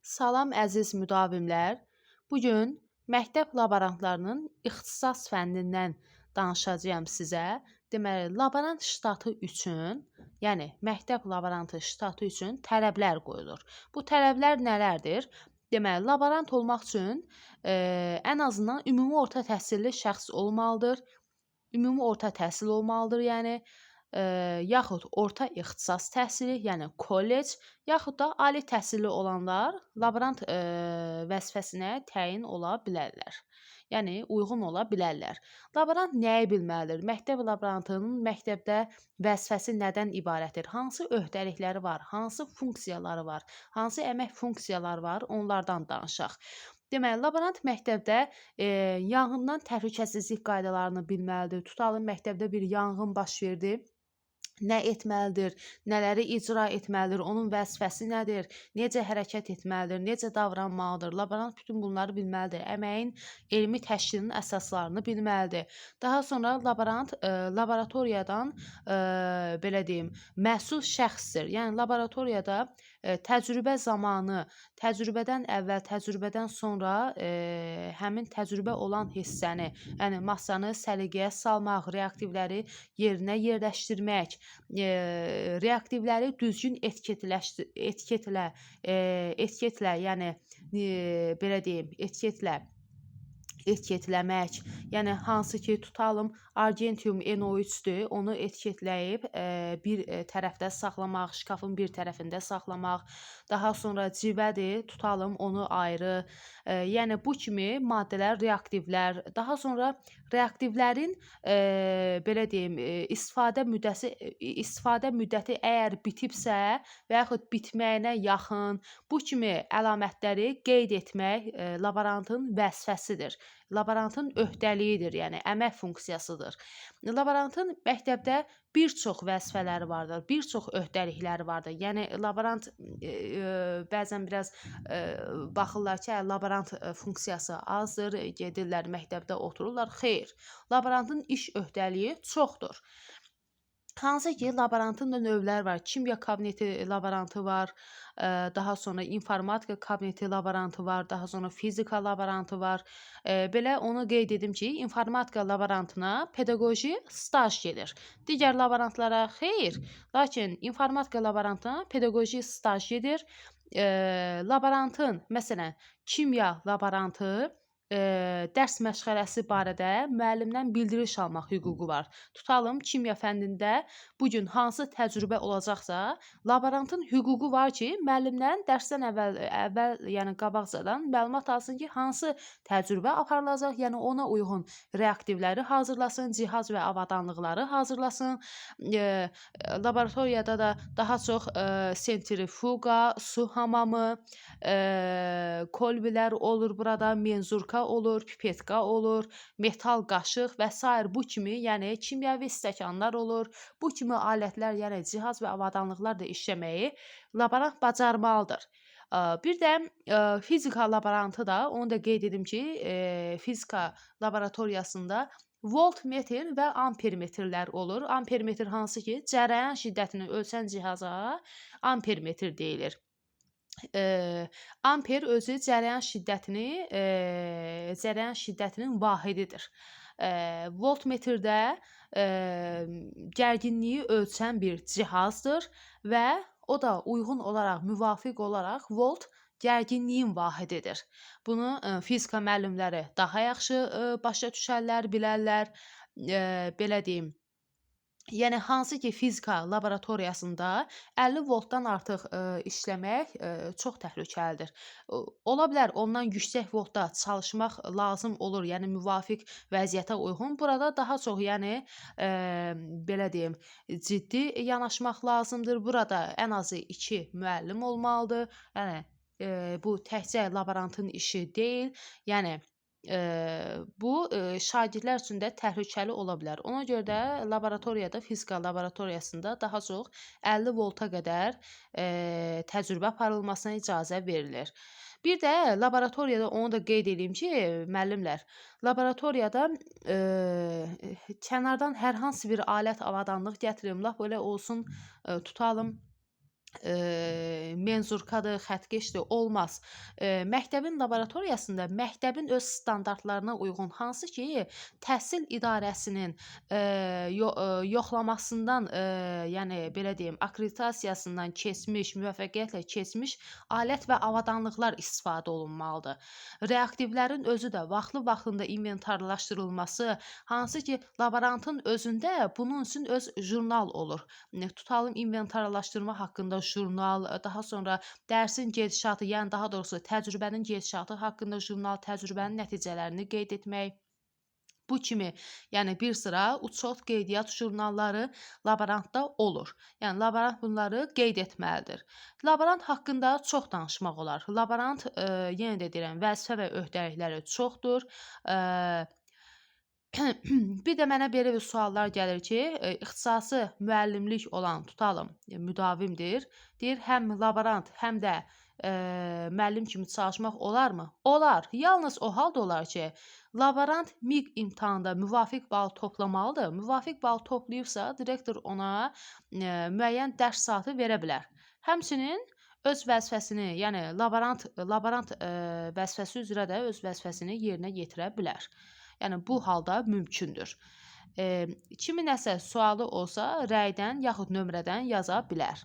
Salam əziz müdavimlər. Bu gün məktəb laborantlarının ixtisas fənnindən danışacağam sizə. Deməli, laborant ştatı üçün, yəni məktəb laborantı ştatı üçün tələblər qoyulur. Bu tələblər nələrdir? Deməli, laborant olmaq üçün ən azından ümumi orta təhsilli şəxs olmalıdır. Ümumi orta təhsil olmalıdır, yəni yaxud orta ixtisas təhsili, yəni kollec, yaxud da ali təhsilli olanlar laborant vəzifəsinə təyin ola bilərlər. Yəni uyğun ola bilərlər. Laborant nəyi bilməlidir? Məktəb laborantının məktəbdə vəzifəsi nədən ibarətdir? Hansı öhdəlikləri var? Hansı funksiyaları var? Hansı əmək funksiyaları var? Onlardan danışaq. Deməli, laborant məktəbdə yanğından təhlükəsizlik qaydalarını bilməlidir. Tutalım, məktəbdə bir yanğın baş verdi. Nə etməlidir, nələri icra etməlidir, onun vəzifəsi nədir, necə hərəkət etməlidir, necə davranmalıdır. Laborant bütün bunları bilməlidir. Əməyin elmi təşkilinin əsaslarını bilməlidir. Daha sonra laborant laboratoriyadan belə deyim, məsul şəxsdir. Yəni laboratoriyada təcrübə zamanı, təcrübədən əvvəl, təcrübədən sonra həmin təcrübə olan hissəni, yəni massanı səliqəyə salmaq, reaktivləri yerinə yerləşdirmək, reaktivləri düzgün etiketlə, yəni belə deyim, etiketləmək, yəni hansı ki, tutalım argentium NO3-dür, onu etiketləyib bir tərəfdə saxlamaq, şkafın bir tərəfində saxlamaq, daha sonra civədir, tutalım onu ayrı, yəni bu kimi maddələr, reaktivlər, daha sonra reaktivlərin belə deyim, istifadə müddəti əgər bitibsə və yaxud bitməyinə yaxın, bu kimi əlamətləri qeyd etmək laborantın vəzifəsidir. Laborantın öhdəliyidir, yəni əmək funksiyasıdır. Laborantın məktəbdə bir çox vəzifələri vardır, bir çox öhdəlikləri vardır. Yəni laborant bəzən biraz baxırlar ki, laborant funksiyası azdır, gedirlər məktəbdə otururlar. Xeyr, laborantın iş öhdəliyi çoxdur. Hansı ki, laborantın da növləri var. Kimya kabineti laborantı var, daha sonra informatika kabineti laborantı var, daha sonra fizika laborantı var. Belə onu qeyd edim ki, informatika laborantına pedaqoji staj gedir. Digər laborantlara xeyr, lakin informatika laborantına pedaqoji staj gedir. Laborantın, məsələn, kimya laborantı dərs məşğələsi barədə müəllimdən bildiriş almaq hüququ var. Tutalım, kimya fənnində bu gün hansı təcrübə olacaqsa, laborantın hüququ var ki, müəllimdən dərsdən əvvəl, yəni qabaqcadan məlumat alsın ki, hansı təcrübə aparılacaq, yəni ona uyğun reaktivləri hazırlasın, cihaz və avadanlıqları hazırlasın. Laboratoriyada da daha çox sentrifuqa, su hamamı, kolbilər olur burada, menzurka olur, pipetka olur, metal qaşıq və s. bu kimi, yəni kimyəvi stəkanlar olur. Bu kimi alətlər, yəni cihaz və avadanlıqlar da işləməyi laborant bacarmalıdır. Bir də fizika laborantı da, onu da qeyd edim ki, fizika laboratoriyasında voltmetr və ampermetrlər olur. Ampermetr hansı ki, cərəyan şiddətini ölçən cihaza ampermetr deyilir. Amper özü cərəyan şiddətinin vahididir. Voltmetrdə gərginliyi ölçən bir cihazdır və o da uyğun olaraq, müvafiq olaraq volt gərginliyin vahididir. Bunu fizika müəllimləri daha yaxşı başa düşərlər, bilərlər. Belə deyim, yəni hansı ki, fizika laboratoriyasında 50 voltdan artıq işləmək çox təhlükəlidir. Ola bilər ondan yüksək voltda çalışmaq lazım olur, yəni müvafiq vəziyyətə uyğun. Burada daha çox, yəni belə deyim, ciddi yanaşmaq lazımdır. Burada ən azı 2 müəllim olmalıdır. Yəni bu təkcə laborantın işi deyil. Yəni bu şagirdlər üçün də təhlükəli ola bilər. Ona görə də laboratoriyada, fizika laboratoriyasında daha çox 50 volta qədər təcrübə aparılmasına icazə verilir. Bir də laboratoriyada onu da qeyd edeyim ki, müəllimlər, laboratoriyada kənardan hər hansı bir alət, avadanlıq gətirim, lap elə olsun, tutalım menzurkadır, xəttkeşdir, olmaz. Məktəbin laboratoriyasında məktəbin öz standartlarına uyğun, hansı ki, təhsil idarəsinin yoxlamasından, yəni belə deyim, akkreditasiyasından keçmiş, müvəffəqiyyətlə keçmiş alət və avadanlıqlar istifadə olunmalıdır. Reaktivlərin özü də vaxtlı-vaxtında inventarlaşdırılması, hansı ki, laborantın özündə bunun üçün öz jurnal olur. Tutalım inventarlaşdırma haqqında jurnal, daha sonra dərsin gedişatı, yəni daha doğrusu təcrübənin gedişatı haqqında jurnal, təcrübənin nəticələrini qeyd etmək. Bu kimi, yəni bir sıra uçot qeydiyyat jurnalları laborantda olur. Yəni laborant bunları qeyd etməlidir. Laborant haqqında çox danışmaq olar. Laborant, yenə də deyirəm, vəzifə və öhdəlikləri çoxdur. Bir də mənə belə bir suallar gəlir ki, ixtisası müəllimlik olan tutalım müdavimdir. Deyir, həm laborant, həm də müəllim kimi çalışmaq olarmı? Olar. Yalnız o halda olar ki, laborant MİQ imtahanında müvafiq bal toplamalıdır. Müvafiq bal toplayıbsa, direktor ona müəyyən dərs saatı verə bilər. Həmçinin öz vəzifəsini, yəni laborant vəzifəsi üzrə də öz vəzifəsini yerinə yetirə bilər. Yəni bu halda mümkündür. Kimin nəsə sualı olsa rəydən yaxud nömrədən yaza bilər.